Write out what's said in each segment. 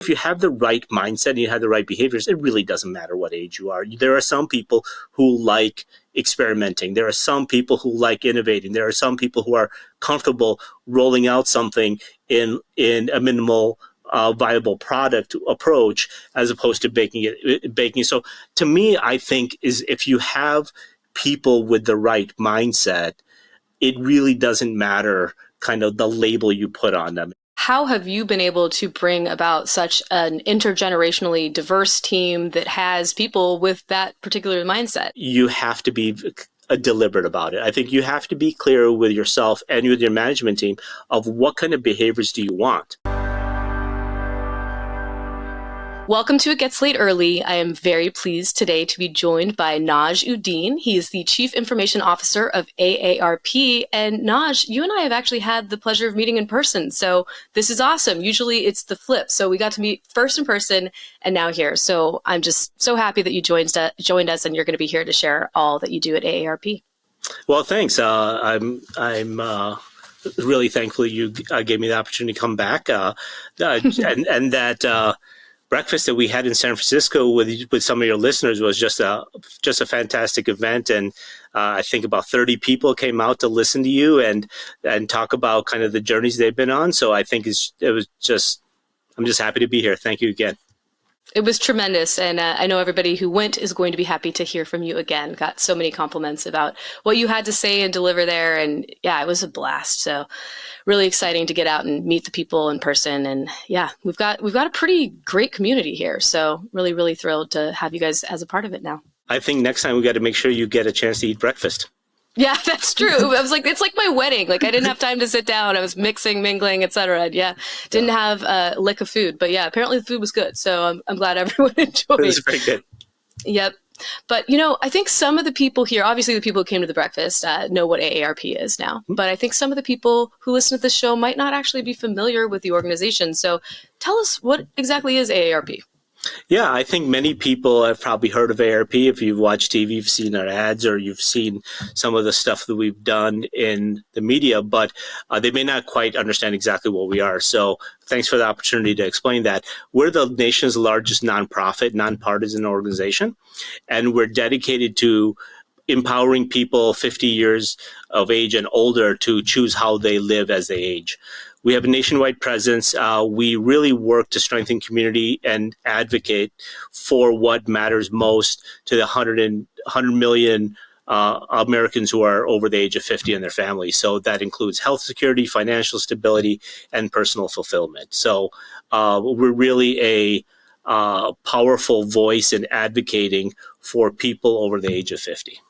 If you have the right mindset and you have the right behaviors, it really doesn't matter what age you are. There are some people who like experimenting. There are some people who like innovating. There are some people who are comfortable rolling out something in a minimal viable product approach as opposed to baking. So to me, I think is if you have people with the right mindset, it really doesn't matter kind of the label you put on them. How have you been able to bring about such an intergenerationally diverse team that has people with that particular mindset? You have to be deliberate about it. I think you have to be clear with yourself and with your management team of what kind of behaviors do you want. Welcome to It Gets Late Early. I am very pleased today to be joined by Naj Uddin. He is the Chief Information Officer of AARP. And Naj, you and I have actually had the pleasure of meeting in person. So this is awesome. Usually it's the flip. So we got to meet first in person and now here. So I'm just so happy that you joined us and you're going to be here to share all that you do at AARP. Well, thanks. I'm really thankful you gave me the opportunity to come back and that breakfast that we had in San Francisco with some of your listeners was just a fantastic event, and I think about 30 people came out to listen to you and talk about kind of the journeys they've been on. So I think I'm just happy to be here. Thank you again. It was tremendous, and I know everybody who went is going to be happy to hear from you again. Got so many compliments about what you had to say and deliver there, and yeah, it was a blast. So really exciting to get out and meet the people in person, and yeah, we've got a pretty great community here. So really, really thrilled to have you guys as a part of it now. I think next time we got to make sure you get a chance to eat breakfast. Yeah, that's true. I was like, it's like my wedding. Like I didn't have time to sit down. I was mixing, mingling, etc. Yeah, didn't have a lick of food, but yeah, apparently the food was good. So I'm glad everyone enjoyed. It was pretty good. Yep. But, I think some of the people here, obviously the people who came to the breakfast know what AARP is now. But I think some of the people who listen to this show might not actually be familiar with the organization. So tell us, what exactly is AARP? Yeah, I think many people have probably heard of AARP. If you've watched TV, you've seen our ads or you've seen some of the stuff that we've done in the media, but they may not quite understand exactly what we are. So thanks for the opportunity to explain that. We're the nation's largest nonprofit, nonpartisan organization, and we're dedicated to empowering people 50 years of age and older to choose how they live as they age. We have a nationwide presence. We really work to strengthen community and advocate for what matters most to the 100 million Americans who are over the age of 50 and their families. So that includes health security, financial stability, and personal fulfillment. So we're really a powerful voice in advocating for people over the age of 50.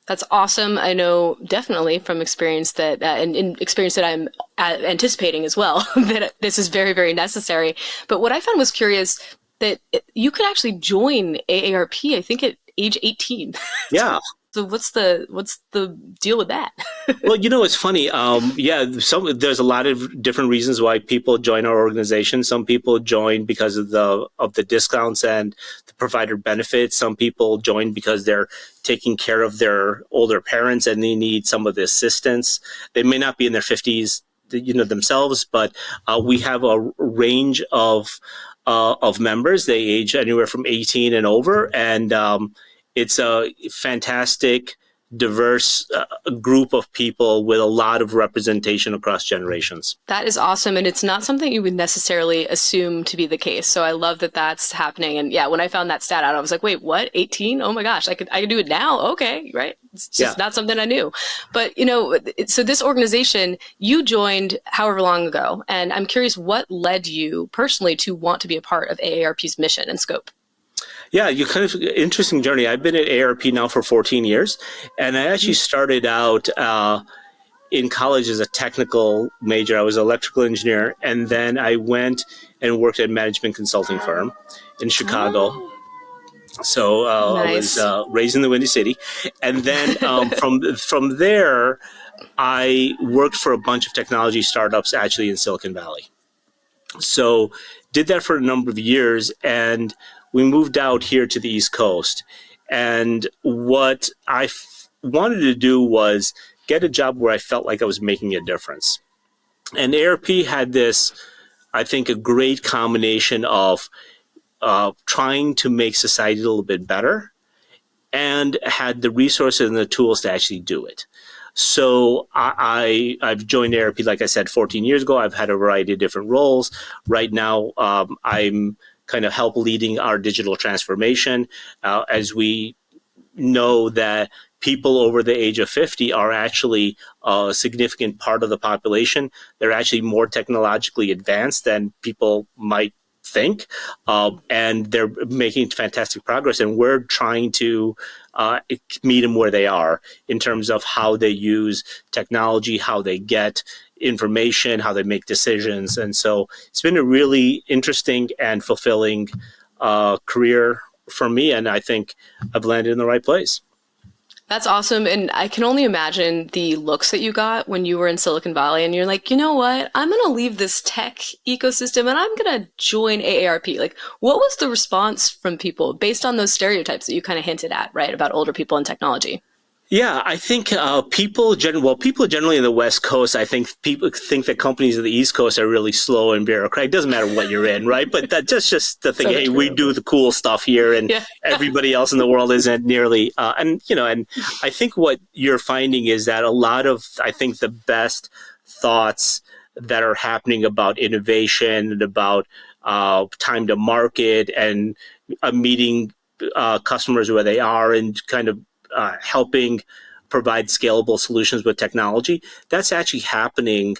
That's awesome. I know definitely from experience that, and experience that I'm anticipating as well, that this is very, very necessary. But what I found was curious that you could actually join AARP, I think at age 18. Yeah. So what's the deal with that? Well, it's funny. There's a lot of different reasons why people join our organization. Some people join because of the discounts and the provider benefits. Some people join because they're taking care of their older parents and they need some of the assistance. They may not be in their 50s, themselves, but we have a range of members. They age anywhere from 18 and over, and it's a fantastic, diverse group of people with a lot of representation across generations. That is awesome. And it's not something you would necessarily assume to be the case. So I love that that's happening. And yeah, when I found that stat out, I was like, wait, what? 18? Oh my gosh, I could do it now. Okay, right. It's just not something I knew. But, so this organization, you joined however long ago. And I'm curious, what led you personally to want to be a part of AARP's mission and scope? Yeah, you kind of interesting journey. I've been at AARP now for 14 years, and I actually started out in college as a technical major. I was an electrical engineer, and then I went and worked at a management consulting firm in Chicago. Oh. So nice. I was raised in the Windy City, and then from there, I worked for a bunch of technology startups actually in Silicon Valley. So did that for a number of years, and we moved out here to the East Coast. And what I wanted to do was get a job where I felt like I was making a difference. And AARP had this I think, a great combination of trying to make society a little bit better and had the resources and the tools to actually do it. So I've joined AARP, like I said, 14 years ago. I've had a variety of different roles. Right now, I'm kind of help leading our digital transformation as we know that people over the age of 50 are actually a significant part of the population. They're actually more technologically advanced than people might think, and they're making fantastic progress. And we're trying to meet them where they are in terms of how they use technology, how they get information, how they make decisions. And so it's been a really interesting and fulfilling career for me, and I think I've landed in the right place. That's awesome. And I can only imagine the looks that you got when you were in Silicon Valley and you're like, you know what? I'm going to leave this tech ecosystem and I'm going to join AARP. Like, what was the response from people based on those stereotypes that you kind of hinted at, right, about older people and technology? Yeah, I think people generally in the West Coast, I think people think that companies in the East Coast are really slow and bureaucratic. It doesn't matter what you're in, right? But that's just the thing. So Hey, true. we do the cool stuff here, and Yeah. everybody else in the world isn't nearly. And I think what you're finding is that a lot of, I think, the best thoughts that are happening about innovation and about time to market and meeting customers where they are and kind of helping provide scalable solutions with technology, that's actually happening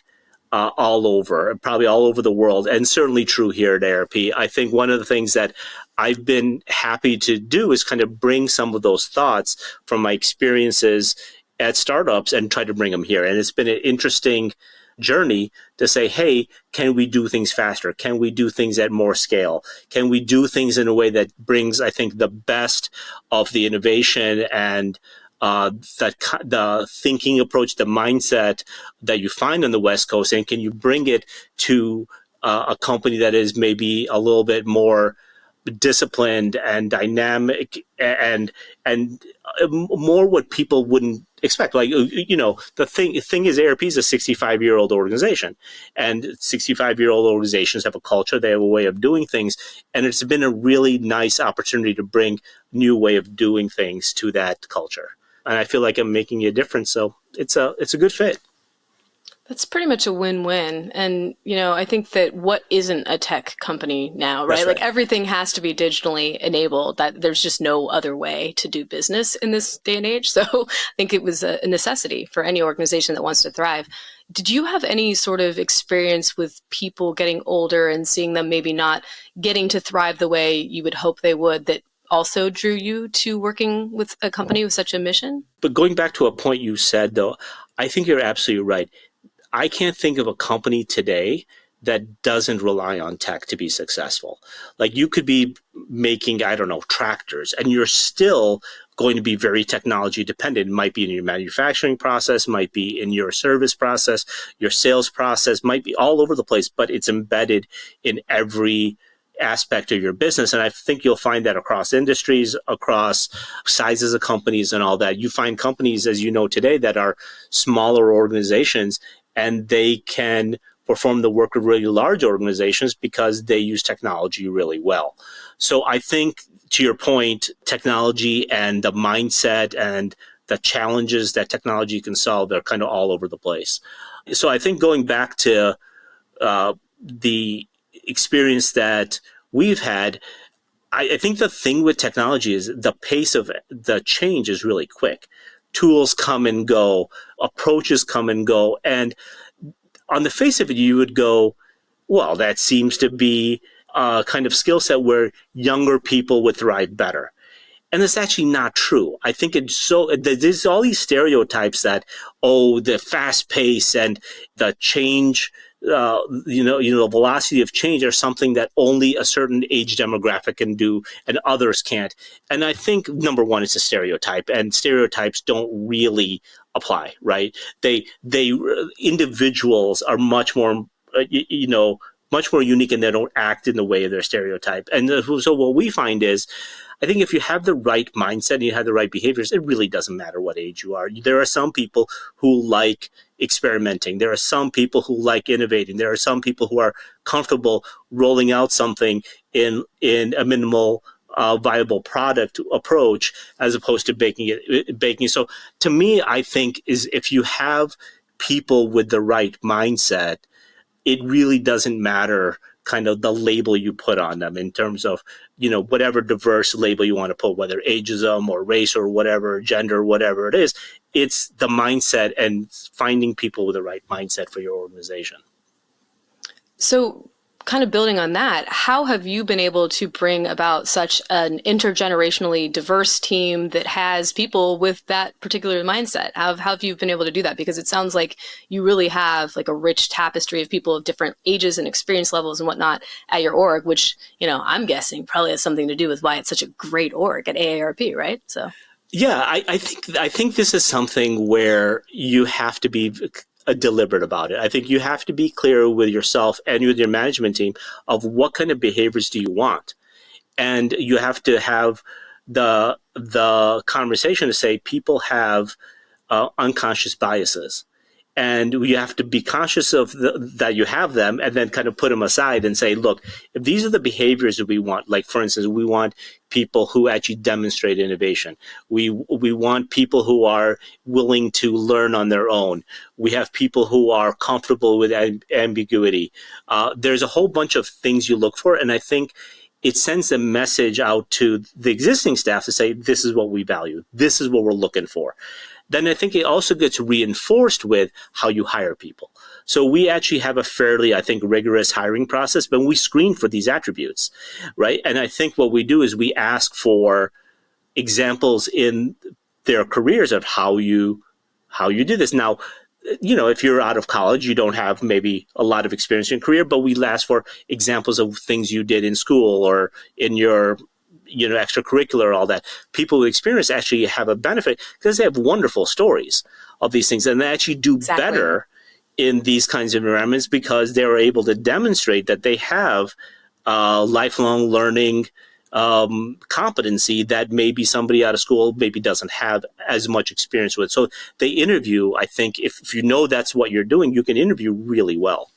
all over, probably all over the world, and certainly true here at AARP. I think one of the things that I've been happy to do is kind of bring some of those thoughts from my experiences at startups and try to bring them here. And it's been an interesting journey to say, hey, can we do things faster? Can we do things at more scale? Can we do things in a way that brings, I think, the best of the innovation and the thinking approach, the mindset that you find on the West Coast, and can you bring it to a company that is maybe a little bit more disciplined and dynamic and more what people wouldn't expect. Like, the thing is, AARP is a 65-year-old organization, and 65-year-old organizations have a culture, they have a way of doing things, and it's been a really nice opportunity to bring new way of doing things to that culture. And I feel like I'm making a difference, so it's a good fit. That's pretty much a win-win. And, I think that what isn't a tech company now, right? That's right. Like everything has to be digitally enabled. That there's just no other way to do business in this day and age. So I think it was a necessity for any organization that wants to thrive. Did you have any sort of experience with people getting older and seeing them maybe not getting to thrive the way you would hope they would, that also drew you to working with a company with such a mission? But going back to a point you said, though, I think you're absolutely right. I can't think of a company today that doesn't rely on tech to be successful. Like, you could be making, I don't know, tractors, and you're still going to be very technology dependent. It might be in your manufacturing process, might be in your service process, your sales process, might be all over the place, but it's embedded in every aspect of your business. And I think you'll find that across industries, across sizes of companies and all that. You find companies, as you know today, that are smaller organizations, and they can perform the work of really large organizations because they use technology really well. So I think, to your point, technology and the mindset and the challenges that technology can solve, they're kind of all over the place. So I think going back to the experience that we've had, I think the thing with technology is the pace of the change is really quick. Tools come and go, approaches come and go. And on the face of it, you would go, well, that seems to be a kind of skill set where younger people would thrive better. And that's actually not true. I think there's all these stereotypes that, the fast pace and the change, the velocity of change are something that only a certain age demographic can do and others can't. And I think, number one, it's a stereotype, and stereotypes don't really apply, right? Individuals are much more, much more unique, and they don't act in the way of their stereotype. And so what we find is, I think if you have the right mindset and you have the right behaviors, it really doesn't matter what age you are. There are some people who like experimenting. There are some people who like innovating. There are some people who are comfortable rolling out something in a minimal viable product approach as opposed to baking. So to me, I think is if you have people with the right mindset, it really doesn't matter kind of the label you put on them in terms of, whatever diverse label you want to put, whether ageism or race or whatever, gender, whatever it is. It's the mindset and finding people with the right mindset for your organization. So kind of building on that, how have you been able to bring about such an intergenerationally diverse team that has people with that particular mindset? How have you been able to do that? Because it sounds like you really have like a rich tapestry of people of different ages and experience levels and whatnot at your org, which, I'm guessing probably has something to do with why it's such a great org at AARP, right? So. Yeah, I think this is something where you have to be deliberate about it. I think you have to be clear with yourself and with your management team of what kind of behaviors do you want, and you have to have the conversation to say people have unconscious biases. And you have to be conscious of that you have them, and then kind of put them aside and say, look, if these are the behaviors that we want, like, for instance, we want people who actually demonstrate innovation. We want people who are willing to learn on their own. We have people who are comfortable with ambiguity. There's a whole bunch of things you look for, and I think it sends a message out to the existing staff to say, this is what we value. This is what we're looking for. Then I think it also gets reinforced with how you hire people. So we actually have a fairly, I think, rigorous hiring process, but we screen for these attributes, right? And I think what we do is we ask for examples in their careers of how you do this. Now, if you're out of college, you don't have maybe a lot of experience in your career, but we ask for examples of things you did in school or in your extracurricular, all that. People with experience actually have a benefit because they have wonderful stories of these things, and they actually do better in these kinds of environments because they're able to demonstrate that they have lifelong learning competency that maybe somebody out of school maybe doesn't have as much experience with. So they interview, I think, if you know that's what you're doing, you can interview really well.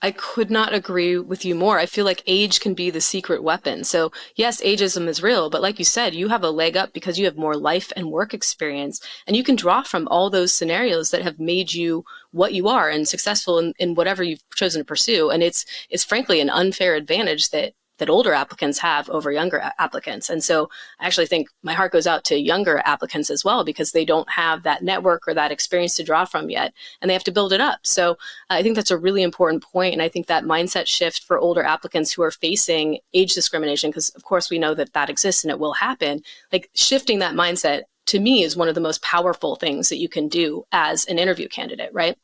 I could not agree with you more. I feel like age can be the secret weapon. So yes, ageism is real, but like you said, you have a leg up because you have more life and work experience, and you can draw from all those scenarios that have made you what you are and successful in whatever you've chosen to pursue. And it's frankly an unfair advantage that older applicants have over younger applicants. And so I actually think my heart goes out to younger applicants as well, because they don't have that network or that experience to draw from yet, and they have to build it up. So I think that's a really important point. And I think that mindset shift for older applicants who are facing age discrimination, because of course we know that exists and it will happen, like shifting that mindset to me is one of the most powerful things that you can do as an interview candidate, right?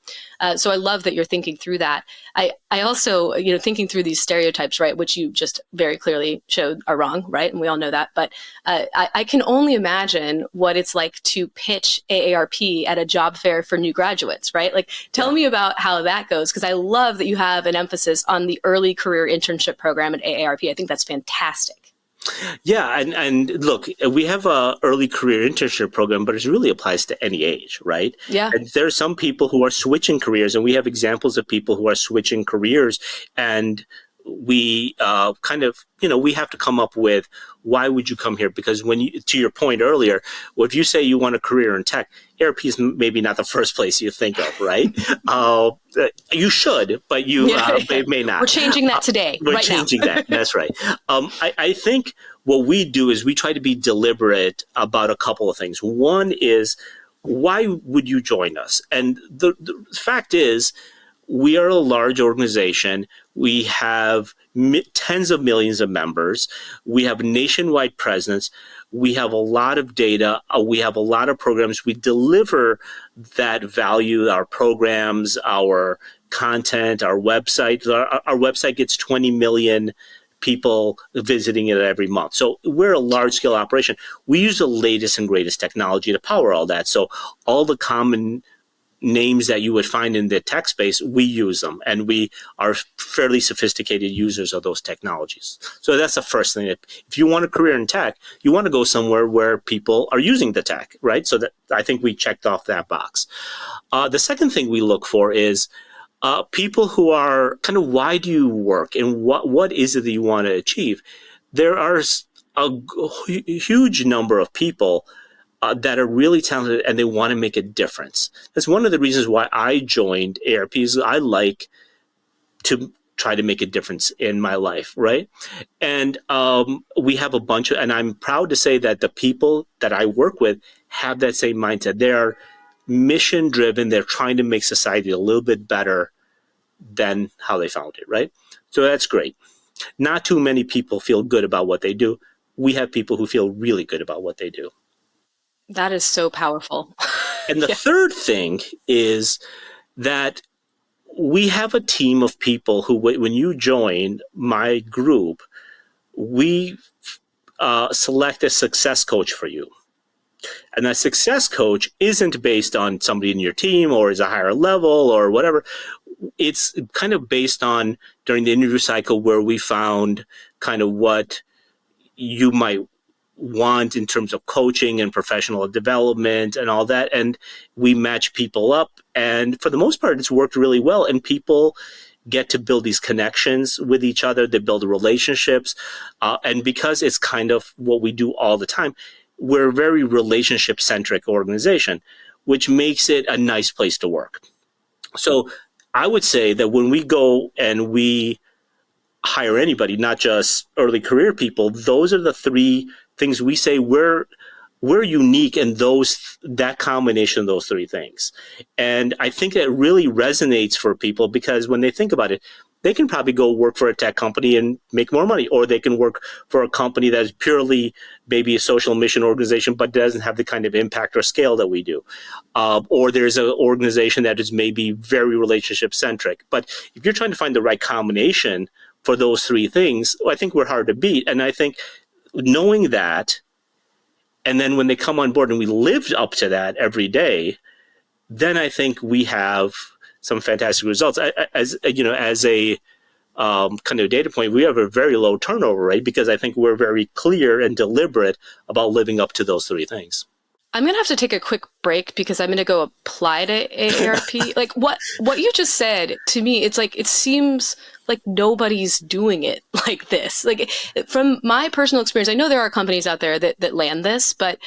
So I love that you're thinking through that. I also, thinking through these stereotypes, right, which you just very clearly showed are wrong, right? And we all know that. But I can only imagine what it's like to pitch AARP at a job fair for new graduates, right? Like, tell me about how that goes, because I love that you have an emphasis on the early career internship program at AARP. I think that's fantastic. Yeah, and look, we have a early career internship program, but it really applies to any age, right? Yeah. And there are some people who are switching careers, and we have examples of people who are switching careers, and we we have to come up with, why would you come here? Because to your point earlier, if you say you want a career in tech, AARP is maybe not the first place you think of, right? You should, but it may not. We're changing that today. We're changing that. That's right. I think what we do is we try to be deliberate about a couple of things. One is, why would you join us? And the fact is, we are a large organization. We have tens of millions of members. We have nationwide presence. We have a lot of data. We have a lot of programs. We deliver that value, our programs, our content, our website. Our website gets 20 million people visiting it every month. So we're a large-scale operation. We use the latest and greatest technology to power all that. So all the common names that you would find in the tech space, we use them, and we are fairly sophisticated users of those technologies. So that's the first thing. If you want a career in tech, you want to go somewhere where people are using the tech, right? So that I think we checked off that box. The second thing we look for is people who are kind of, why do you work and what is it that you want to achieve? There are huge number of people that are really talented and they want to make a difference. That's one of the reasons why I joined AARP. Is I like to try to make a difference in my life, right? And we have a bunch of, and I'm proud to say that the people that I work with have that same mindset. They're mission driven. They're trying to make society a little bit better than how they found it, right? So that's great. Not too many people feel good about what they do. We have people who feel really good about what they do. That is so powerful. And the Yeah. third thing is that we have a team of people who, when you join my group, we select a success coach for you. And that success coach isn't based on somebody in your team or is a higher level or whatever. It's kind of based on during the interview cycle where we found kind of what you might want in terms of coaching and professional development and all that. And we match people up. And for the most part, it's worked really well. And people get to build these connections with each other. They build relationships. And because it's kind of what we do all the time, we're a very relationship-centric organization, which makes it a nice place to work. So I would say that when we go and we hire anybody, not just early career people, those are the three things we say we're unique in that combination of those three things. And I think that really resonates for people because when they think about it, they can probably go work for a tech company and make more money, or they can work for a company that is purely maybe a social mission organization but doesn't have the kind of impact or scale that we do. Or there's an organization that is maybe very relationship centric. But if you're trying to find the right combination for those three things, I think we're hard to beat. And I think knowing that, and then when they come on board and we live up to that every day, then I think we have some fantastic results. As you know, as a kind of data point, we have a very low turnover rate because I think we're very clear and deliberate about living up to those three things. I'm going to have to take a quick break because I'm going to go apply to AARP. Like what you just said to me, it's like, it seems like nobody's doing it like this. Like from my personal experience, I know there are companies out there that land this, but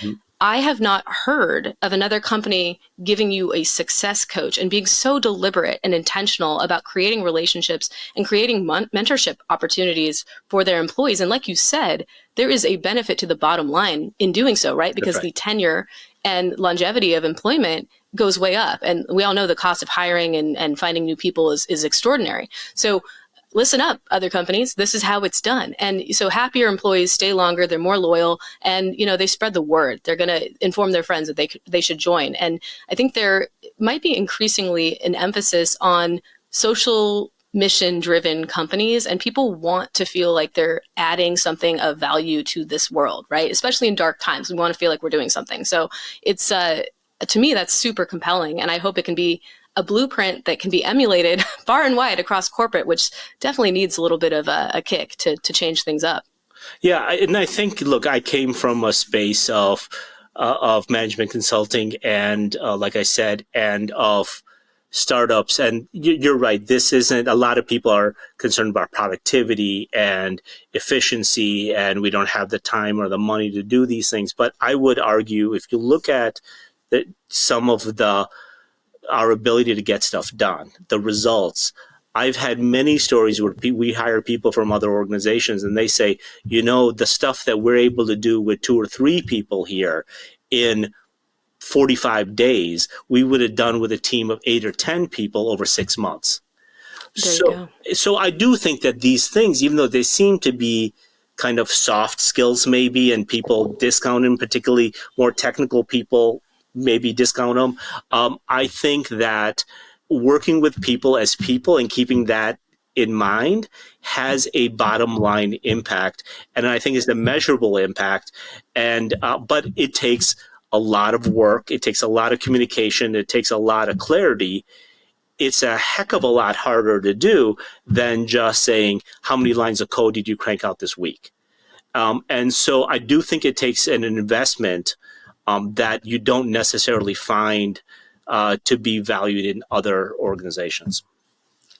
I have not heard of another company giving you a success coach and being so deliberate and intentional about creating relationships and creating mentorship opportunities for their employees. And like you said, there is a benefit to the bottom line in doing so, right? Because the tenure and longevity of employment goes way up. And we all know the cost of hiring and finding new people is extraordinary. So listen up, other companies. This is how it's done. And so happier employees stay longer, they're more loyal, and they spread the word. They're going to inform their friends that they should join. And I think there might be increasingly an emphasis on social mission-driven companies, and people want to feel like they're adding something of value to this world, right? Especially in dark times, we want to feel like we're doing something. So it's to me, that's super compelling, and I hope it can be a blueprint that can be emulated far and wide across corporate, which definitely needs a little bit of a kick to change things up. Yeah, and I think, look, I came from a space of management consulting and, like I said, and of startups. And you're right, this isn't, a lot of people are concerned about productivity and efficiency, and we don't have the time or the money to do these things. But I would argue, if you look at some of our ability to get stuff done, the results. I've had many stories where we hire people from other organizations and they say, the stuff that we're able to do with 2 or 3 people here in 45 days, we would have done with a team of 8 or 10 people over 6 months. There you go. So I do think that these things, even though they seem to be kind of soft skills maybe, and people discount them, particularly more technical people maybe discount them. I think that working with people as people and keeping that in mind has a bottom line impact, and I think it's a measurable impact. And but it takes a lot of work. It takes a lot of communication. It takes a lot of clarity. It's a heck of a lot harder to do than just saying, how many lines of code did you crank out this week? And so I do think it takes an investment that you don't necessarily find to be valued in other organizations.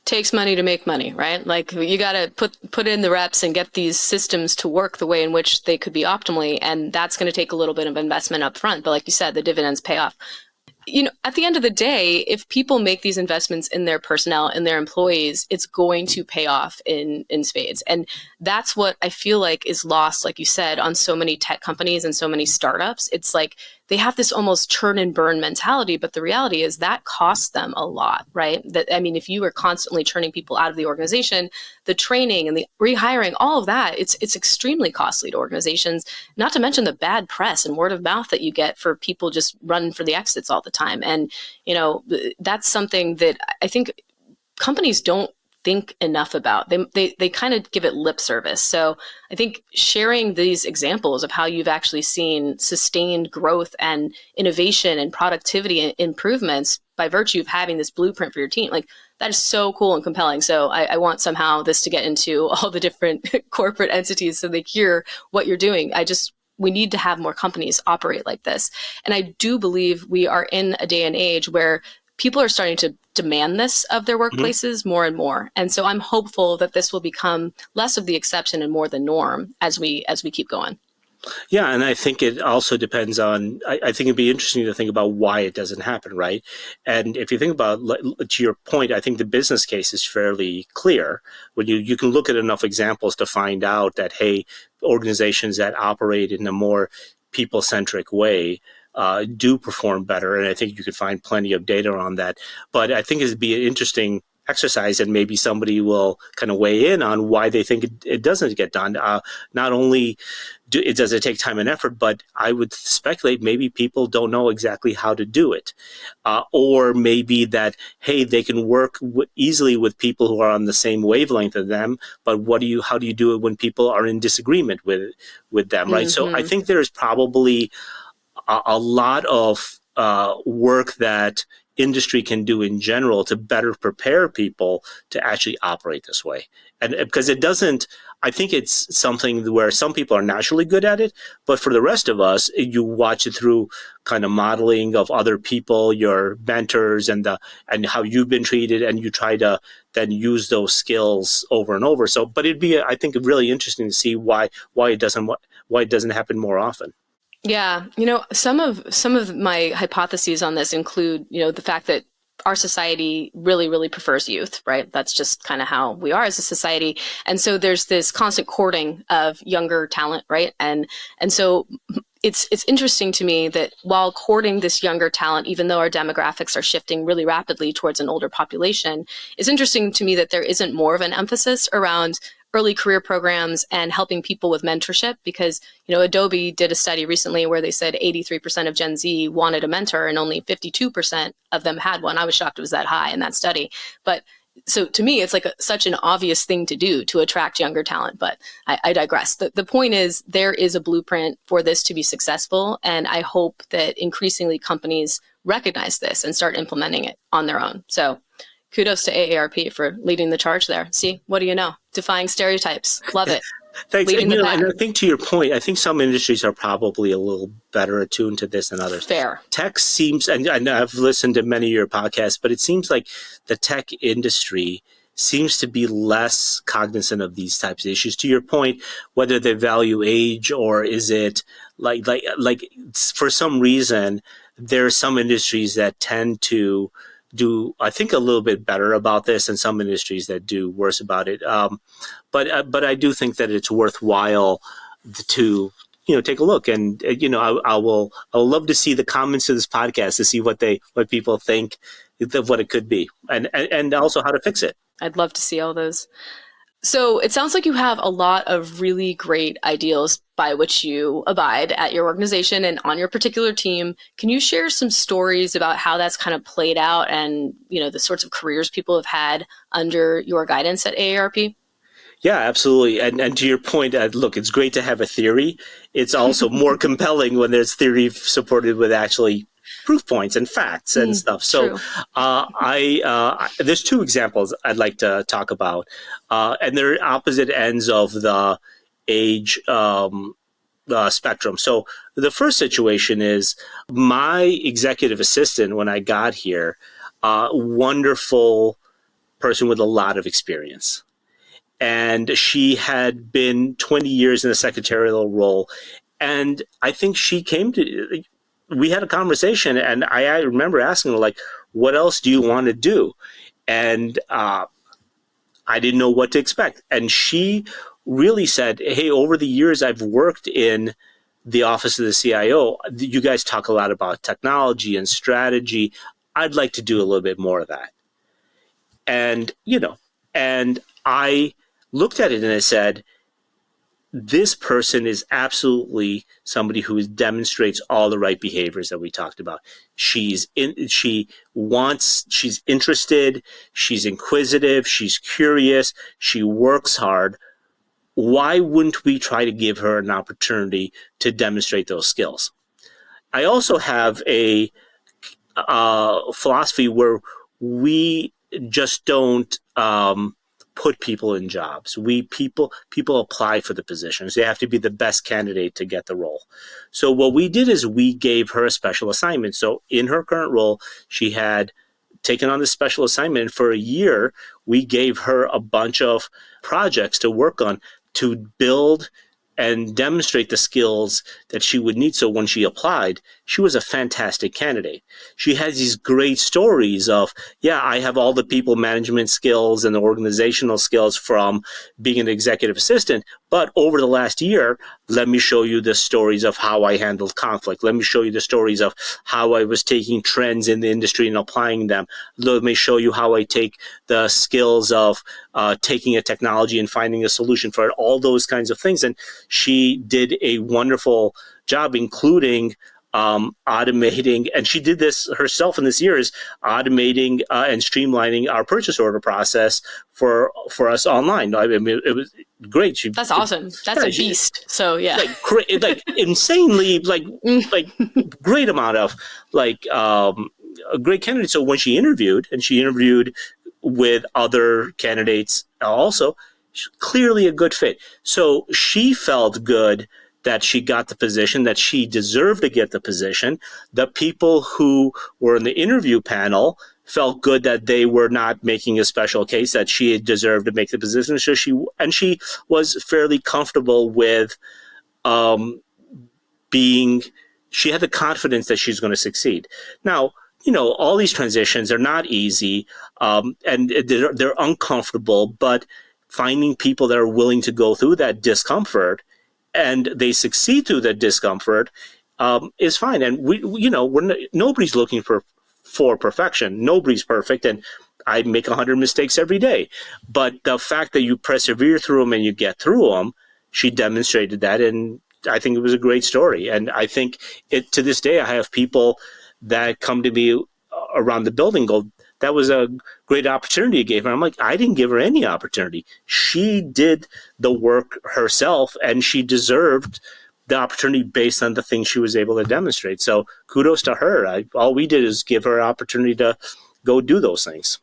Takes money to make money, right? Like you got to put in the reps and get these systems to work the way in which they could be optimally. And that's going to take a little bit of investment up front. But like you said, the dividends pay off. At the end of the day, if people make these investments in their personnel and their employees, it's going to pay off in spades. And that's what I feel like is lost, like you said, on so many tech companies and so many startups. It's like they have this almost churn and burn mentality, but the reality is that costs them a lot, right? If you are constantly churning people out of the organization, the training and the rehiring, all of that, it's extremely costly to organizations, not to mention the bad press and word of mouth that you get for people just running for the exits all the time. And, that's something that I think companies don't think enough about. They kind of give it lip service. So I think sharing these examples of how you've actually seen sustained growth and innovation and productivity improvements by virtue of having this blueprint for your team, like that is so cool and compelling. So I want somehow this to get into all the different corporate entities so they hear what you're doing. We need to have more companies operate like this. And I do believe we are in a day and age where people are starting to demand this of their workplaces more and more. And so I'm hopeful that this will become less of the exception and more the norm as we keep going. Yeah, and I think it also depends on, I think it'd be interesting to think about why it doesn't happen, right? And if you think about, to your point, I think the business case is fairly clear. When you can look at enough examples to find out that, hey, organizations that operate in a more people-centric way do perform better. And I think you could find plenty of data on that. But I think it'd be an interesting exercise, and maybe somebody will kind of weigh in on why they think it doesn't get done. Not only does it take time and effort, but I would speculate maybe people don't know exactly how to do it. Or maybe that, hey, they can work easily with people who are on the same wavelength as them, but how do you do it when people are in disagreement with them, right? So I think there's probably a lot of work that industry can do in general to better prepare people to actually operate this way. And because I think it's something where some people are naturally good at it, but for the rest of us, you watch it through kind of modeling of other people, your mentors, and how you've been treated, and you try to then use those skills over and over. So, but it'd be, I think, really interesting to see why it doesn't happen more often. Yeah, some of my hypotheses on this include, the fact that our society really, really prefers youth, right? That's just kind of how we are as a society. And so there's this constant courting of younger talent, right? And so it's interesting to me that while courting this younger talent, even though our demographics are shifting really rapidly towards an older population, it's interesting to me that there isn't more of an emphasis around early career programs and helping people with mentorship, because, Adobe did a study recently where they said 83% of Gen Z wanted a mentor and only 52% of them had one. I was shocked it was that high in that study. But so to me, it's like such an obvious thing to do to attract younger talent, but I digress. The point is there is a blueprint for this to be successful. And I hope that increasingly companies recognize this and start implementing it on their own. So kudos to AARP for leading the charge there. See, what do you know? Defying stereotypes. Love it. Thanks. And I think to your point, I think some industries are probably a little better attuned to this than others. Fair. Tech seems, and I've listened to many of your podcasts, but it seems like the tech industry seems to be less cognizant of these types of issues. To your point, whether they value age, or is it like for some reason, there are some industries that tend to do, I think, a little bit better about this, and some industries that do worse about it. But I do think that it's worthwhile to take a look, and I'll love to see the comments to this podcast to see what people think of what it could be, and also how to fix it. I'd love to see all those. So it sounds like you have a lot of really great ideals by which you abide at your organization and on your particular team. Can you share some stories about how that's kind of played out and, the sorts of careers people have had under your guidance at AARP? Yeah, absolutely. And to your point, look, it's great to have a theory. It's also more compelling when there's theory supported with actually proof points and facts and stuff. So True. there's two examples I'd like to talk about, and they're opposite ends of the age spectrum. So the first situation is my executive assistant when I got here, wonderful person with a lot of experience, and she had been 20 years in a secretarial role. And I think she came to, we had a conversation, and I remember asking her, like, what else do you want to do? And I didn't know what to expect. And she really said, hey, over the years I've worked in the office of the CIO, you guys talk a lot about technology and strategy. I'd like to do a little bit more of that. And, and I looked at it and I said, this person is absolutely somebody who demonstrates all the right behaviors that we talked about. She's interested, she's inquisitive, she's curious, she works hard. Why wouldn't we try to give her an opportunity to demonstrate those skills? I also have a philosophy where we just don't put people in jobs. People apply for the positions. They have to be the best candidate to get the role. So what we did is we gave her a special assignment. So in her current role, she had taken on this special assignment. And for a year, we gave her a bunch of projects to work on to build and demonstrate the skills that she would need. So when she applied, she was a fantastic candidate. She has these great stories of, yeah, I have all the people management skills and the organizational skills from being an executive assistant, but over the last year, let me show you the stories of how I handled conflict. Let me show you the stories of how I was taking trends in the industry and applying them. Let me show you how I take the skills of taking a technology and finding a solution for it, all those kinds of things. And she did a wonderful job, including automating, and she did this herself in this year, is automating and streamlining our purchase order process for us online. I mean, it was great. That's awesome. That's a beast. So yeah, like insanely like great amount of a great candidate. So when she interviewed, and she interviewed with other candidates also, clearly a good fit. So she felt good that she got the position, that she deserved to get the position. The people who were in the interview panel felt good that they were not making a special case, that she deserved to make the position. So she was fairly comfortable with she had the confidence that she's going to succeed. Now, all these transitions are not easy, and they're uncomfortable, but finding people that are willing to go through that discomfort and they succeed through that discomfort is fine. And nobody's looking for perfection. Nobody's perfect, and I make 100 mistakes every day. But the fact that you persevere through them and you get through them, she demonstrated that, and I think it was a great story. And I think to this day, I have people that come to me around the building go, that was a great opportunity you gave her. I'm like, I didn't give her any opportunity. She did the work herself, and she deserved the opportunity based on the things she was able to demonstrate. So kudos to her. All we did is give her an opportunity to go do those things.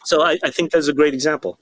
So I think that's a great example.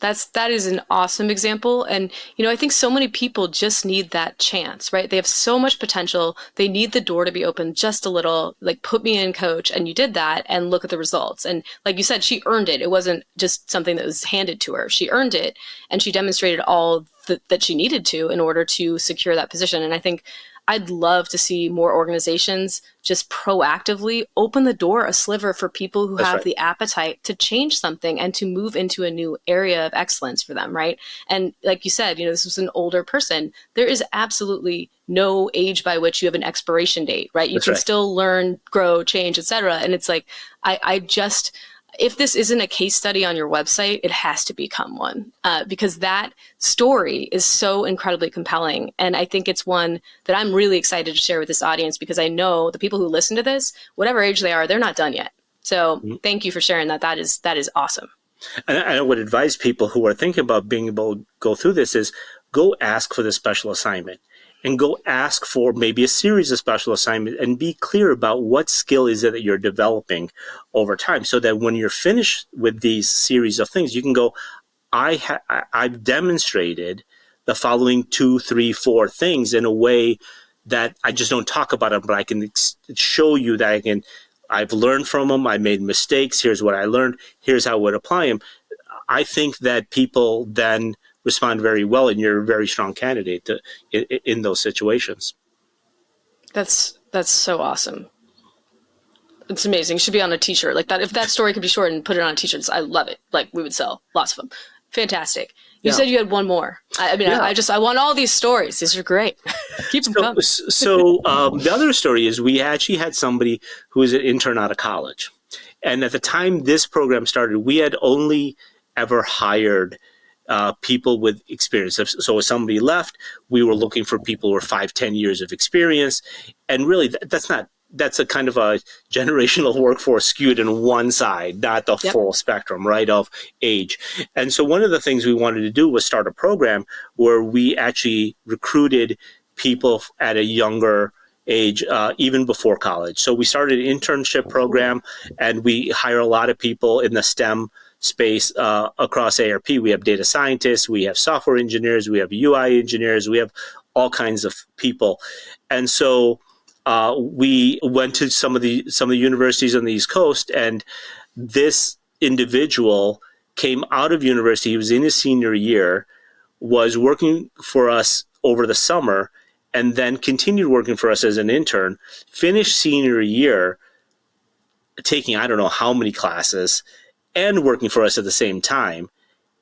that is an awesome example. And, I think so many people just need that chance, right? They have so much potential. They need the door to be open just a little, like, put me in, coach. And you did that, and look at the results. And like you said, she earned it. It wasn't just something that was handed to her. She earned it, and she demonstrated all that she needed to in order to secure that position. And I think I'd love to see more organizations just proactively open the door a sliver for people who have the appetite to change something and to move into a new area of excellence for them, right? And like you said, this was an older person. There is absolutely no age by which you have an expiration date, right? You can still learn, grow, change, etc. And it's like, if this isn't a case study on your website, it has to become one, because that story is so incredibly compelling. And I think it's one that I'm really excited to share with this audience, because I know the people who listen to this, whatever age they are, they're not done yet. So thank you for sharing that. That is awesome. And I would advise people who are thinking about being able to go through this is go ask for the special assignment and go ask for maybe a series of special assignments and be clear about what skill is it that you're developing over time so that when you're finished with these series of things, you can go, I've demonstrated the following 2, 3, 4 things in a way that I just don't talk about them, but I can show you that I've learned from them. I made mistakes. Here's what I learned. Here's how I would apply them. I think that people then respond very well, and you're a very strong candidate in those situations. That's so awesome. It's amazing. It should be on a t-shirt like that. If that story could be short and put it on a t-shirt, I love it. Like, we would sell lots of them. Fantastic. You said you had one more. I want all these stories. These are great. Keep them coming. So the other story is we actually had somebody who was an intern out of college. And at the time this program started, we had only ever hired people with experience. So if somebody left, we were looking for people who were 5-10 years of experience. And really, that's a kind of a generational workforce skewed in one side, not the full spectrum, right, of age. And so one of the things we wanted to do was start a program where we actually recruited people at a younger age, even before college. So we started an internship program, and we hire a lot of people in the STEM space across AARP. We have data scientists, we have software engineers, we have UI engineers, we have all kinds of people. And so we went to some of the universities on the East Coast, and this individual came out of university. He was in his senior year, was working for us over the summer, and then continued working for us as an intern, finished senior year, taking I don't know how many classes, and working for us at the same time.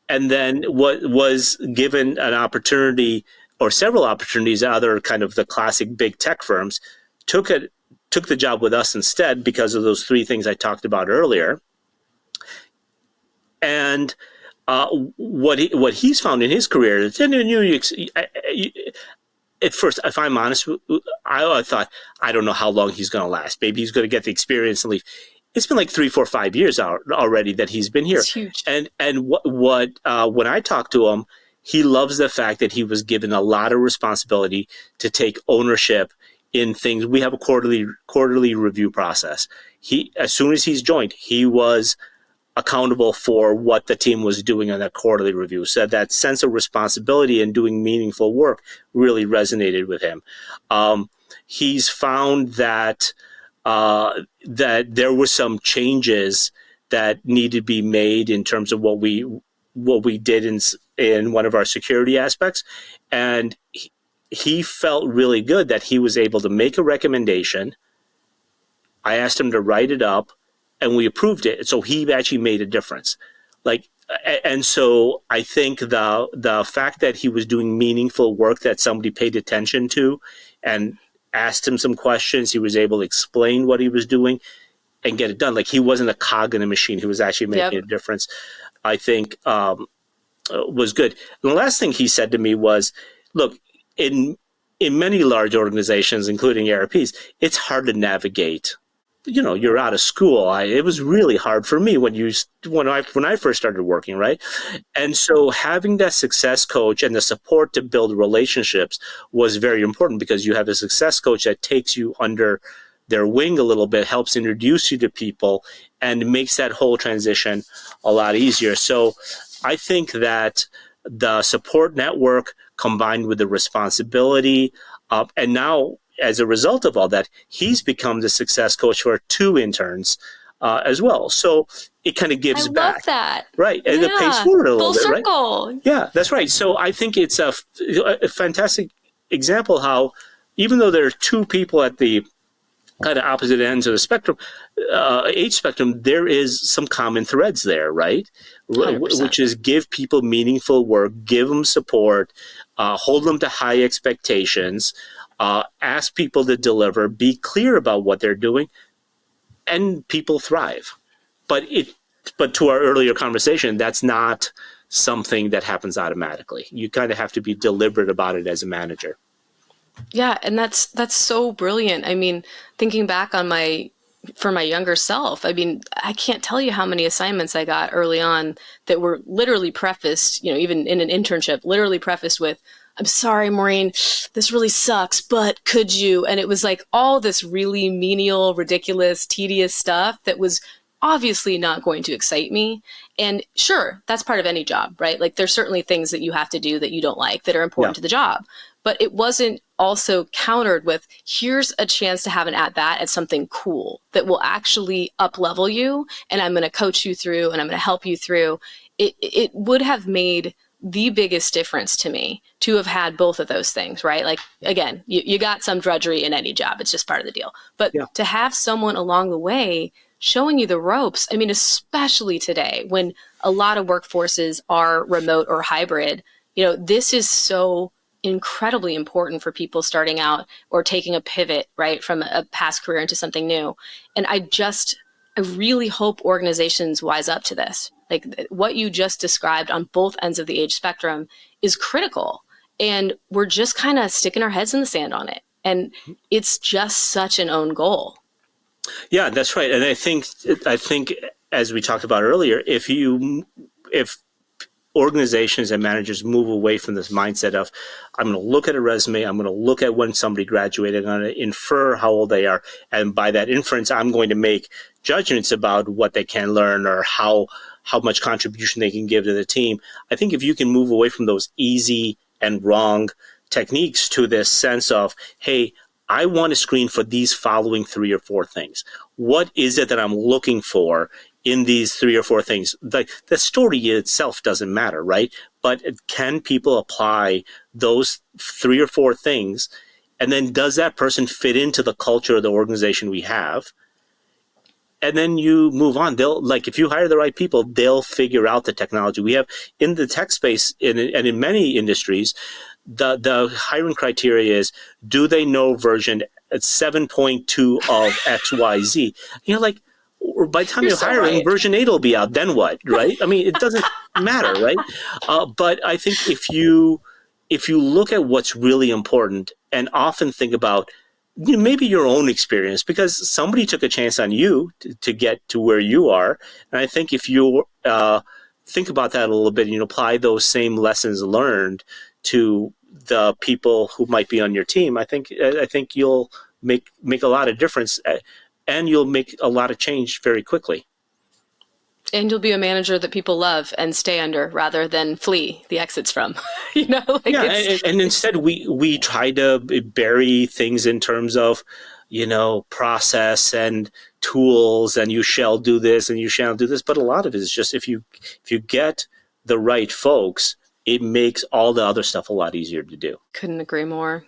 And then what was given an opportunity or several opportunities at other kind of the classic big tech firms, took the job with us instead because of those 3 things I talked about earlier. And what he's found in his career is, at first, if I'm honest, I thought, I don't know how long he's going to last. Maybe he's going to get the experience and leave. It's been like 3, 4, 5 years already that he's been here. It's huge. And when I talked to him, he loves the fact that he was given a lot of responsibility to take ownership in things. We have a quarterly review process. As soon as he's joined, he was accountable for what the team was doing on that quarterly review. So that sense of responsibility and doing meaningful work really resonated with him. He's found that there were some changes that need to be made in terms of what we did in one of our security aspects, and he felt really good that he was able to make a recommendation. I asked him to write it up, and we approved it. So he actually made a difference. And so I think the fact that he was doing meaningful work that somebody paid attention to and asked him some questions, he was able to explain what he was doing and get it done. Like, he wasn't a cog in a machine. He was actually making a difference, I think, was good. And the last thing he said to me was, look, in many large organizations, including AARPs, it's hard to navigate. You're out of school. It was really hard for me when I first started working, right? And so having that success coach and the support to build relationships was very important, because you have a success coach that takes you under their wing a little bit, helps introduce you to people, and makes that whole transition a lot easier. So I think that the support network combined with the responsibility, and now as a result of all that, he's become the success coach for 2 interns as well. So it kind of gives back. I love that. Right. And it pays forward a little bit, right? Full circle. Yeah, that's right. So I think it's a fantastic example how, even though there are 2 people at the kind of opposite ends of the spectrum, age spectrum, there is some common threads there, right? 100%. Which is give people meaningful work, give them support, hold them to high expectations, ask people to deliver, be clear about what they're doing, and people thrive. But to our earlier conversation, that's not something that happens automatically. You kind of have to be deliberate about it as a manager. Yeah, and that's so brilliant. I mean, thinking back on my for my younger self, I mean, I can't tell you how many assignments I got early on that were literally prefaced, even in an internship, literally prefaced with, I'm sorry, Maureen, this really sucks, but could you? And it was like all this really menial, ridiculous, tedious stuff that was obviously not going to excite me. And sure, that's part of any job, right? Like there's certainly things that you have to do that you don't like that are important to the job. But it wasn't also countered with, here's a chance to have an at bat at something cool that will actually up level you. And I'm going to coach you through and I'm going to help you through. It would have made the biggest difference to me to have had both of those things, right? Like, again, you got some drudgery in any job. It's just part of the deal. But to have someone along the way showing you the ropes, I mean, especially today when a lot of workforces are remote or hybrid, this is so incredibly important for people starting out or taking a pivot, right, from a past career into something new. And I really hope organizations wise up to this. Like what you just described on both ends of the age spectrum is critical. And we're just kind of sticking our heads in the sand on it. And it's just such an own goal. Yeah, that's right. And I think as we talked about earlier, if organizations and managers move away from this mindset of, I'm going to look at a resume, I'm going to look at when somebody graduated, I'm going to infer how old they are, and by that inference, I'm going to make judgments about what they can learn or how much contribution they can give to the team. I think if you can move away from those easy and wrong techniques to this sense of, hey, I want to screen for these following 3 or 4 things. What is it that I'm looking for in these 3 or 4 things? The story itself doesn't matter, right? But can people apply those 3 or 4 things? And then does that person fit into the culture of the organization we have? And then you move on. If you hire the right people, they'll figure out the technology. We have in the tech space and in many industries, the hiring criteria is, do they know version 7.2 of XYZ? By the time you're hiring, right, version 8 will be out. Then what, right? I mean, it doesn't matter, right? But I think if you look at what's really important and often think about maybe your own experience, because somebody took a chance on you to get to where you are. And I think if you think about that a little bit and apply those same lessons learned to the people who might be on your team, I think you'll make a lot of difference, and you'll make a lot of change very quickly. And you'll be a manager that people love and stay under rather than flee the exits from. And instead we try to bury things in terms of process and tools, and you shall do this and you shall do this. But a lot of it is just if you get the right folks, it makes all the other stuff a lot easier to do. Couldn't agree more.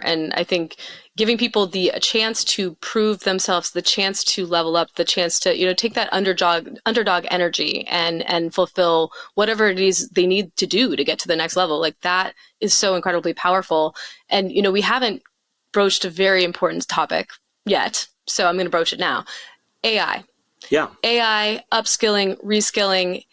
And I think giving people the chance to prove themselves, the chance to level up, the chance to, take that underdog energy and fulfill whatever it is they need to do to get to the next level. Like that is so incredibly powerful. And, we haven't broached a very important topic yet, so I'm going to broach it now. AI. Yeah. AI, upskilling, reskilling.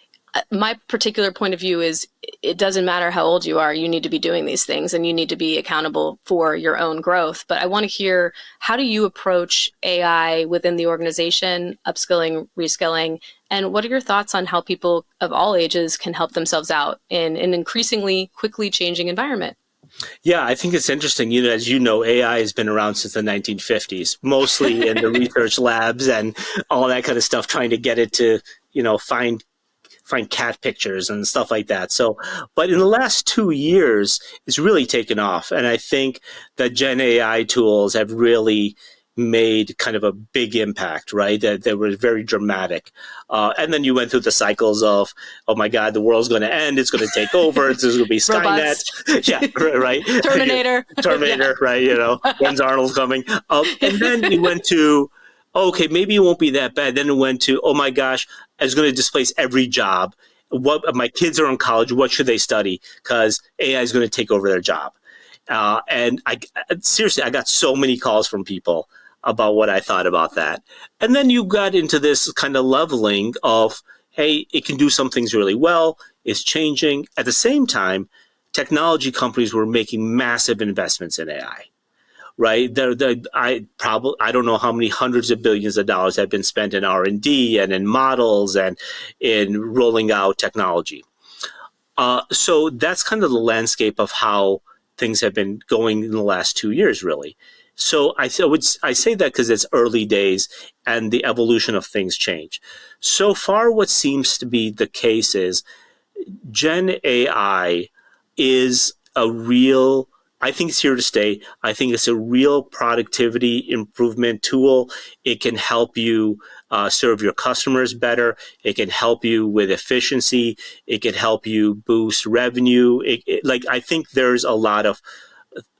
My particular point of view is it doesn't matter how old you are, you need to be doing these things and you need to be accountable for your own growth. But I want to hear, how do you approach AI within the organization, upskilling, reskilling, and what are your thoughts on how people of all ages can help themselves out in an increasingly quickly changing environment? Yeah, I think it's interesting. As you know, AI has been around since the 1950s, mostly in the research labs and all that kind of stuff, trying to get it to, find cat pictures and stuff like that. So, but in the last 2 years, it's really taken off. And I think that Gen AI tools have really made kind of a big impact, right? That they were very dramatic. And then you went through the cycles of, oh my God, the world's going to end. It's going to take over. It's going to be Skynet. Yeah, right. Terminator. Yeah. Right. When's Arnold coming? And then you went to, okay, maybe it won't be that bad. Then it went to, oh my gosh, it's going to displace every job. My kids are in college. What should they study? Because AI is going to take over their job. And I got so many calls from people about what I thought about that. And then you got into this kind of leveling of, hey, it can do some things really well. It's changing. At the same time, technology companies were making massive investments in AI. right? I don't know how many hundreds of billions of dollars have been spent in R&D and in models and in rolling out technology. So that's kind of the landscape of how things have been going in the last 2 years, really. So I say that because it's early days and the evolution of things change. So far, what seems to be the case is Gen AI is a real, I think it's here to stay. I think it's a real productivity improvement tool. It can help you serve your customers better. It can help you with efficiency. It can help you boost revenue. I think there's a lot of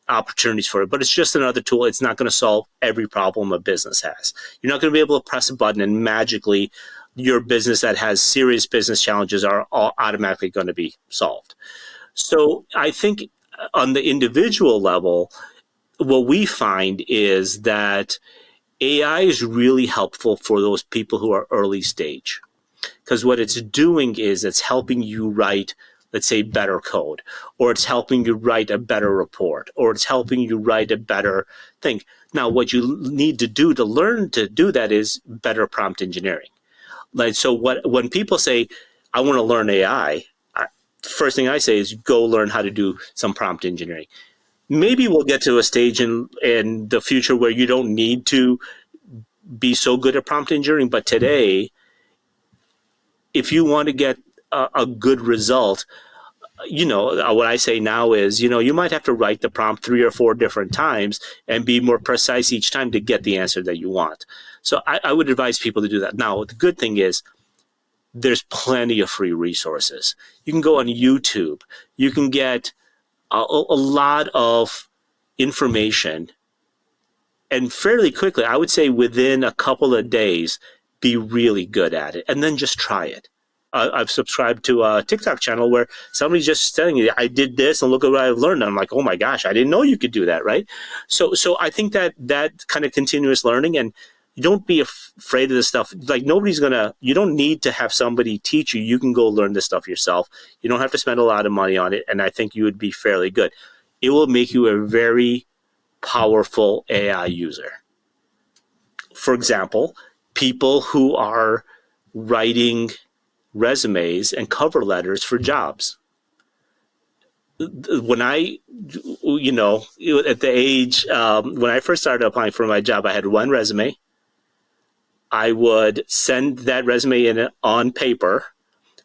opportunities for it, but it's just another tool. It's not going to solve every problem a business has. You're not going to be able to press a button and magically your business that has serious business challenges are all automatically going to be solved. So I think on the individual level, what we find is that AI is really helpful for those people who are early stage, because what it's doing is it's helping you write, let's say, better code, or it's helping you write a better report, or it's helping you write a better thing. Now, what you need to do to learn to do that is better prompt engineering. When people say, I want to learn AI, first thing I say is go learn how to do some prompt engineering. Maybe we'll get to a stage in the future where you don't need to be so good at prompt engineering. But today, if you want to get a good result, what I say now is, you might have to write the prompt 3 or 4 different times and be more precise each time to get the answer that you want. So I would advise people to do that. Now, the good thing is there's plenty of free resources. You can go on YouTube. You can get a lot of information, and fairly quickly, I would say within a couple of days, be really good at it, and then just try it. I've subscribed to a TikTok channel where somebody's just telling you, I did this and look at what I've learned. And I'm like, oh my gosh, I didn't know you could do that, right? So I think that kind of continuous learning, and you don't be afraid of this stuff. Like you don't need to have somebody teach you. You can go learn this stuff yourself. You don't have to spend a lot of money on it. And I think you would be fairly good. It will make you a very powerful AI user. For example, people who are writing resumes and cover letters for jobs. When at the age, when I first started applying for my job, I had one resume. I would send that resume in on paper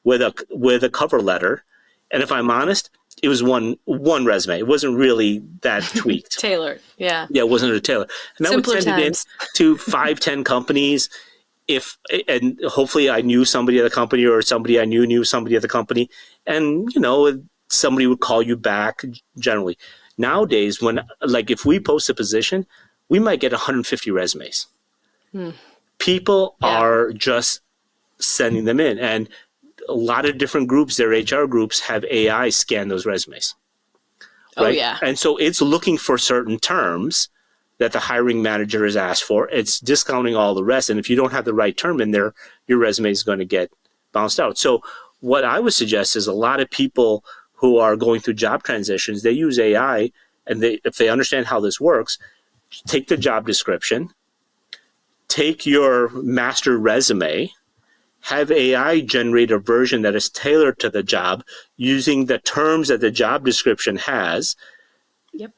with a cover letter. And if I'm honest, it was one resume. It wasn't really that tweaked. Tailored, yeah. Yeah, it wasn't a tailor. And Simpler I would send times. it in to 5-10 companies. And hopefully I knew somebody at the company, or somebody I knew somebody at the company. And, somebody would call you back generally. Nowadays, if we post a position, we might get 150 resumes. People are just sending them in. And a lot of different groups, their HR groups, have AI scan those resumes. Right? Oh, yeah. And so it's looking for certain terms that the hiring manager has asked for. It's discounting all the rest. And if you don't have the right term in there, your resume is going to get bounced out. So what I would suggest is a lot of people who are going through job transitions, they use AI, and if they understand how this works, take the job description, take your master resume, have AI generate a version that is tailored to the job using the terms that the job description has. Yep.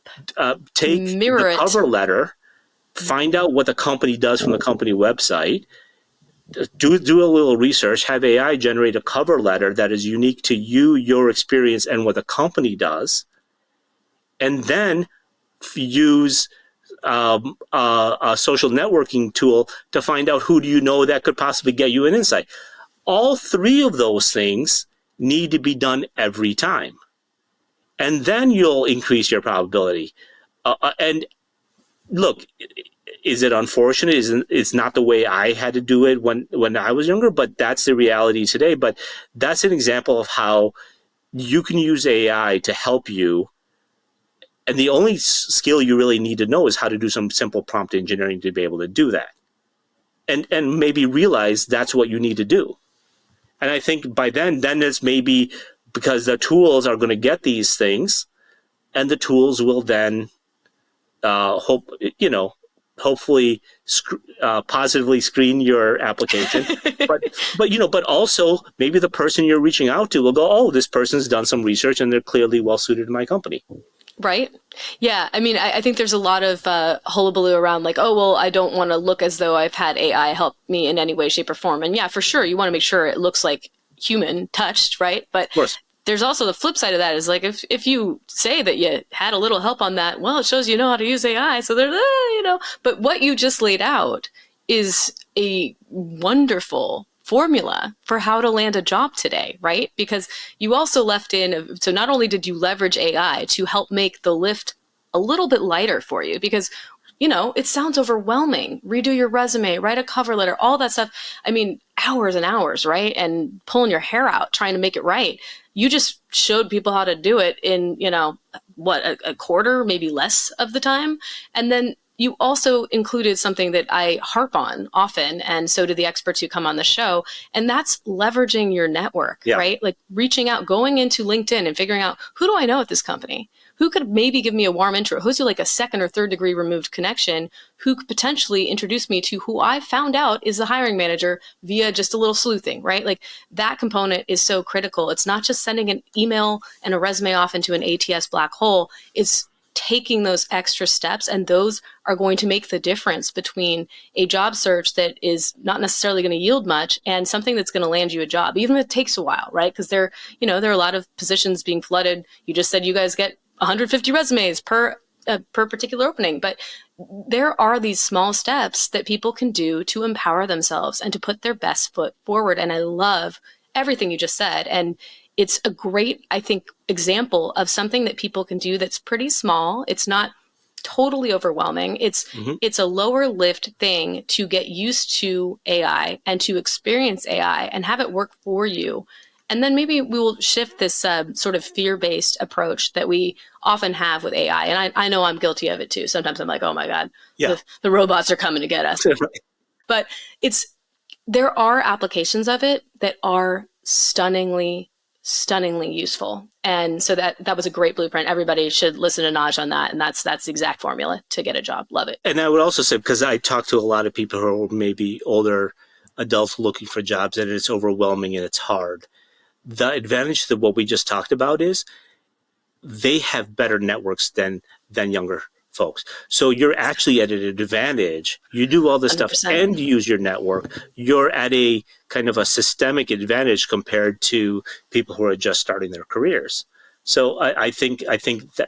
Take the cover letter, find out what the company does from the company website, do a little research, have AI generate a cover letter that is unique to you, your experience, and what the company does, and then use a social networking tool to find out who do you know that could possibly get you an insight. All 3 of those things need to be done every time. And then you'll increase your probability. And look, is it unfortunate? It's not the way I had to do it when I was younger, but that's the reality today. But that's an example of how you can use AI to help you. And the only skill you really need to know is how to do some simple prompt engineering to be able to do that. And maybe realize that's what you need to do. And I think by then it's maybe because the tools are going to get these things, and the tools will then hope hopefully positively screen your application. But also maybe the person you're reaching out to will go, oh, this person's done some research and they're clearly well suited to my company. Right. Yeah. I mean, I think there's a lot of hullabaloo around like, oh, well, I don't want to look as though I've had AI help me in any way, shape, or form. And yeah, for sure, you want to make sure it looks like human touched, right? But Of course. there's also the flip side of that is like if you say that you had a little help on that, well, it shows you know how to use AI. So there's, but what you just laid out is a wonderful formula for how to land a job today, right? Because you also left in, so not only did you leverage AI to help make the lift a little bit lighter for you, because it sounds overwhelming. Redo your resume, write a cover letter, all that stuff. I mean, hours and hours, right? And pulling your hair out trying to make it right. You just showed people how to do it in, a quarter, maybe less of the time. And then you also included something that I harp on often, and so do the experts who come on the show, and that's leveraging your network, right? Like reaching out, going into LinkedIn and figuring out, who do I know at this company? Who could maybe give me a warm intro? Who's like a second or third degree removed connection who could potentially introduce me to who I found out is the hiring manager via just a little sleuthing, right? Like that component is so critical. It's not just sending an email and a resume off into an ATS black hole. It's taking those extra steps, and those are going to make the difference between a job search that is not necessarily going to yield much and something that's going to land you a job, even if it takes a while, right? Because there are a lot of positions being flooded. You just said you guys get 150 resumes per particular opening, but there are these small steps that people can do to empower themselves and to put their best foot forward. And I love everything you just said. And it's a great, I think, example of something that people can do that's pretty small. It's not totally overwhelming. It's a lower lift thing to get used to AI and to experience AI and have it work for you. And then maybe we will shift this sort of fear-based approach that we often have with AI. And I know I'm guilty of it too. Sometimes I'm like, oh my God, the robots are coming to get us. But there are applications of it that are stunningly useful. And so that was a great blueprint. Everybody should listen to Naj on that. And that's the exact formula to get a job. Love it. And I would also say, because I talk to a lot of people who are maybe older adults looking for jobs, and it's overwhelming and it's hard. The advantage to what we just talked about is they have better networks than younger folks. So you're actually at an advantage. You do all this 100%. Stuff and use your network. You're at a kind of a systemic advantage compared to people who are just starting their careers. So I think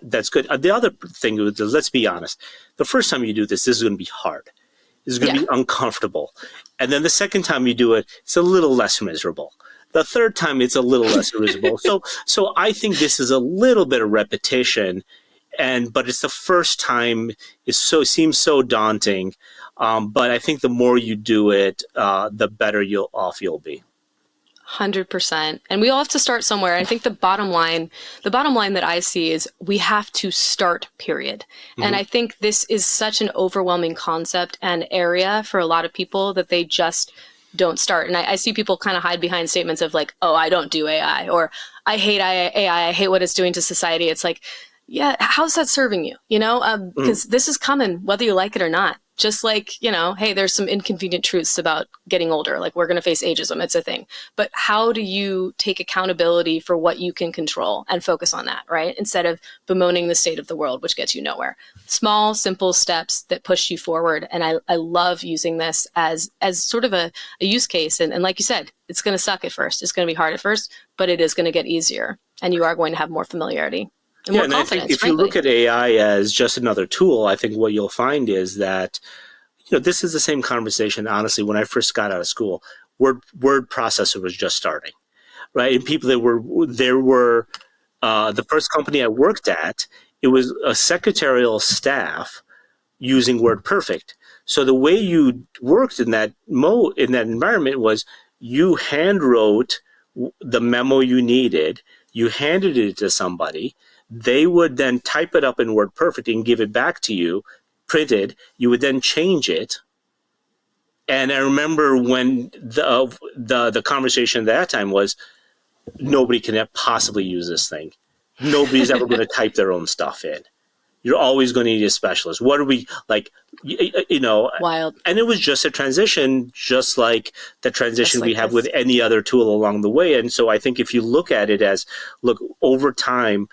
that's good. The other thing is, let's be honest. The first time you do this is going to be hard. This is going to be uncomfortable. And then the second time you do it, it's a little less miserable. The third time, it's a little less miserable. So I think this is a little bit of repetition, but it's the first time. It seems so daunting, but I think the more you do it, the better off you'll be. 100%. And we all have to start somewhere. I think the bottom line that I see is we have to start, period. Mm-hmm. And I think this is such an overwhelming concept and area for a lot of people that they just don't start. And I see people kind of hide behind statements of like, oh, I don't do AI, or I hate AI. I hate what it's doing to society. It's like, yeah, how's that serving you? Because this is coming, whether you like it or not. Just like, hey, there's some inconvenient truths about getting older. Like we're going to face ageism. It's a thing. But how do you take accountability for what you can control and focus on that, right? Instead of bemoaning the state of the world, which gets you nowhere. Small, simple steps that push you forward. And I love using this as sort of a use case. And like you said, it's going to suck at first. It's going to be hard at first, but it is going to get easier. And you are going to have more familiarity. And I think if you look at AI as just another tool, I think what you'll find is that, this is the same conversation, honestly, when I first got out of school. Word processor was just starting, right? And people there were the first company I worked at, it was a secretarial staff using WordPerfect. So the way you worked in that environment was you hand wrote the memo you needed, you handed it to somebody. They would then type it up in WordPerfect and give it back to you, printed. You would then change it. And I remember when the conversation at that time was, nobody can possibly use this thing. Nobody's ever going to type their own stuff in. you're always going to need a specialist. What are we like, Wild. and it was just a transition, just like the transition Just we like have this. with any other tool along the way. And so I think if you look at it as, look, over time,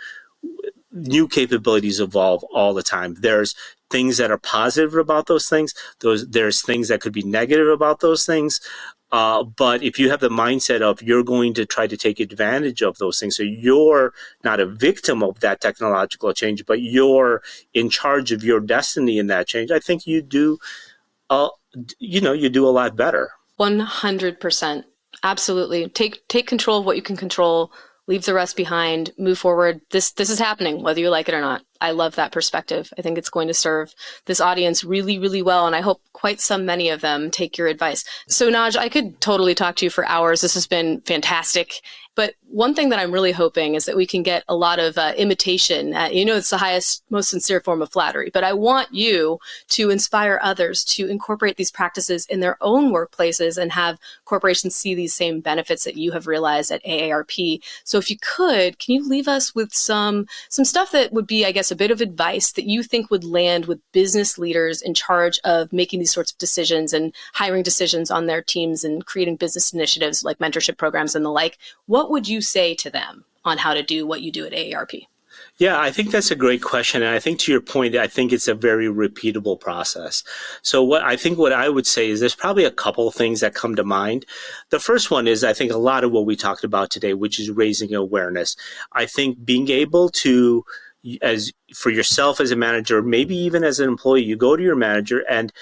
new capabilities evolve all the time. There's things that are positive about those things. There's things that could be negative about those things. But if you have the mindset of you're going to try to take advantage of those things, so you're not a victim of that technological change, but you're in charge of your destiny in that change, I think you do, you do a lot better. 100%. Absolutely. Take control of what you can control, leave the rest behind, move forward. This is happening, whether you like it or not. I love that perspective. I think it's going to serve this audience really, really well. And I hope quite many of them take your advice. So Naj, I could totally talk to you for hours. This has been fantastic. But one thing that I'm really hoping is that we can get a lot of imitation. It's the highest, most sincere form of flattery. But I want you to inspire others to incorporate these practices in their own workplaces and have corporations see these same benefits that you have realized at AARP. So if you could, can you leave us with some stuff that would be, I guess, a bit of advice that you think would land with business leaders in charge of making these sorts of decisions and hiring decisions on their teams and creating business initiatives like mentorship programs and the like? What would you say to them on how to do what you do at AARP? Yeah, I think that's a great question. And I think to your point, I think it's a very repeatable process. So what I would say is there's probably a couple of things that come to mind. The first one is I think a lot of what we talked about today, which is raising awareness. I think being able to, as for yourself as a manager, maybe even as an employee, you go to your manager and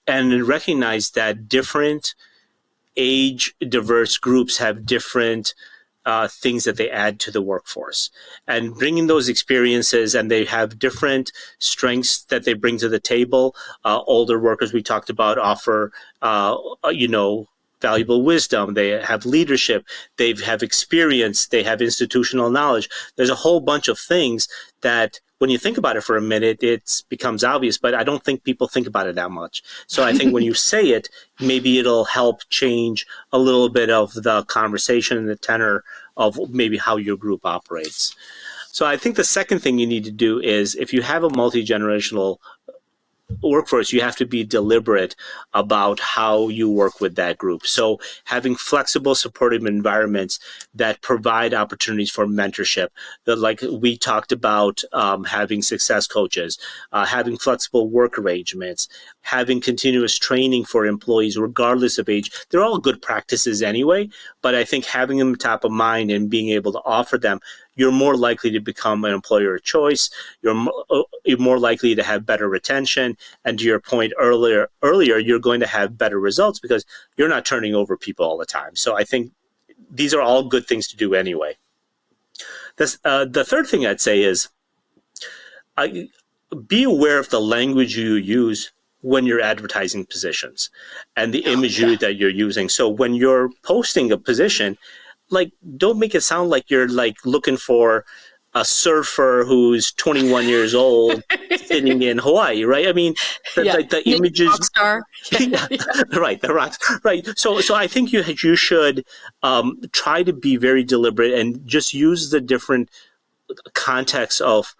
recognize that different age diverse groups have different things that they add to the workforce, and bringing those experiences, and they have different strengths that they bring to the table. Older workers we talked about offer, valuable wisdom. They have leadership. They have experience. They have institutional knowledge. There's a whole bunch of things that, when you think about it for a minute, it becomes obvious, but I don't think people think about it that much. So I think when you say it, maybe it'll help change a little bit of the conversation and the tenor of maybe how your group operates. So I think the second thing you need to do is, if you have a multi-generational workforce, you have to be deliberate about how you work with that group. So having flexible, supportive environments that provide opportunities for mentorship, that, like we talked about, having success coaches, having flexible work arrangements, having continuous training for employees regardless of age. They're all good practices anyway, but I think having them top of mind and being able to offer them, you're more likely to become an employer of choice. You're more likely to have better retention. And to your point earlier, you're going to have better results because you're not turning over people all the time. So I think these are all good things to do anyway. The third thing I'd say is be aware of the language you use when you're advertising positions and the imagery that you're using. So when you're posting a position, don't make it sound like you're looking for a surfer who's 21 years old sitting in Hawaii, right? I mean, the images, rock star. Yeah. Right, the rocks, right. So I think you should try to be very deliberate and just use the different contexts of,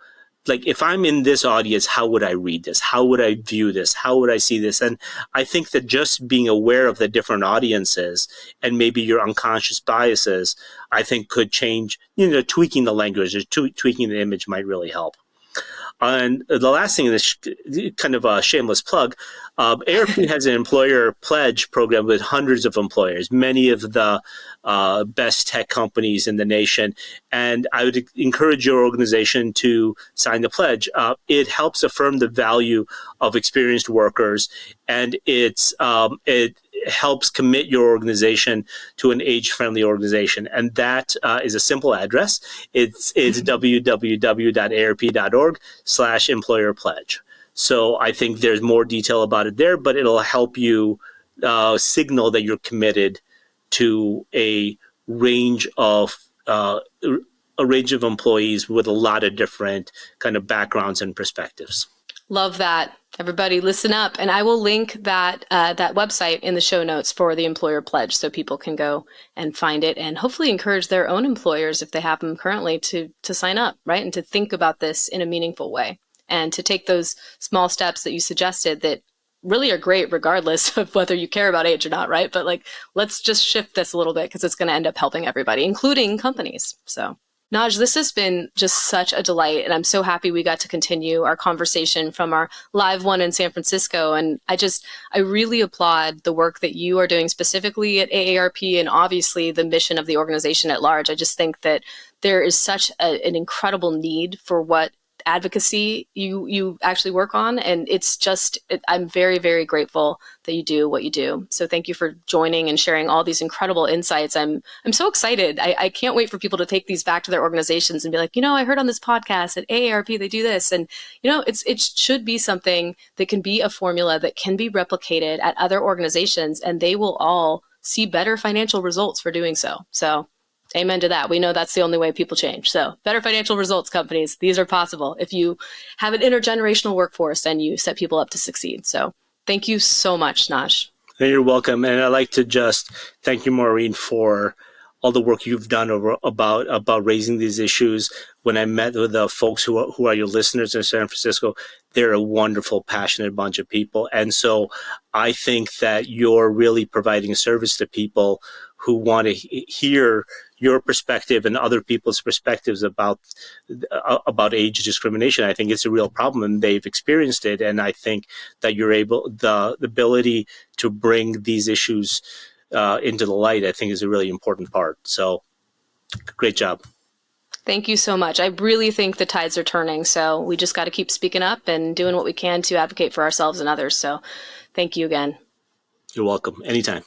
if I'm in this audience, how would I read this? How would I view this? How would I see this? And I think that just being aware of the different audiences and maybe your unconscious biases, I think could change, tweaking the language or tweaking the image might really help. And the last thing, this kind of a shameless plug, AARP has an employer pledge program with hundreds of employers, many of the best tech companies in the nation. And I would encourage your organization to sign the pledge. It helps affirm the value of experienced workers, and it helps commit your organization to an age-friendly organization. And that is a simple address. It's www.aarp.org/employer pledge. So I think there's more detail about it there, but it'll help you signal that you're committed to a range of employees with a lot of different kind of backgrounds and perspectives. Love that. Everybody listen up. And I will link that that website in the show notes for the employer pledge so people can go and find it and hopefully encourage their own employers, if they have them currently, to sign up, right? And to think about this in a meaningful way and to take those small steps that you suggested that really are great regardless of whether you care about age or not, right? But like, let's just shift this a little bit because it's going to end up helping everybody, including companies. So Naj, this has been just such a delight, and I'm so happy we got to continue our conversation from our live one in San Francisco. And I really applaud the work that you are doing specifically at AARP and obviously the mission of the organization at large. I just think that there is such an incredible need for what advocacy you actually work on, and I'm very, very grateful that you do what you do. So thank you for joining and sharing all these incredible insights. I'm so excited. I can't wait for people to take these back to their organizations and be like, I heard on this podcast at AARP they do this, and it should be something that can be a formula that can be replicated at other organizations, and they will all see better financial results for doing so. So amen to that. We know that's the only way people change. So better financial results, companies. These are possible if you have an intergenerational workforce and you set people up to succeed. So thank you so much, Naj. You're welcome. And I'd like to just thank you, Maureen, for all the work you've done about raising these issues. When I met with the folks who are your listeners in San Francisco, they're a wonderful, passionate bunch of people. And so I think that you're really providing a service to people who want to hear your perspective and other people's perspectives about age discrimination. I think it's a real problem and they've experienced it. And I think that the ability to bring these issues into the light, I think is a really important part. So great job. Thank you so much. I really think the tides are turning. So we just got to keep speaking up and doing what we can to advocate for ourselves and others. So thank you again. You're welcome. Anytime.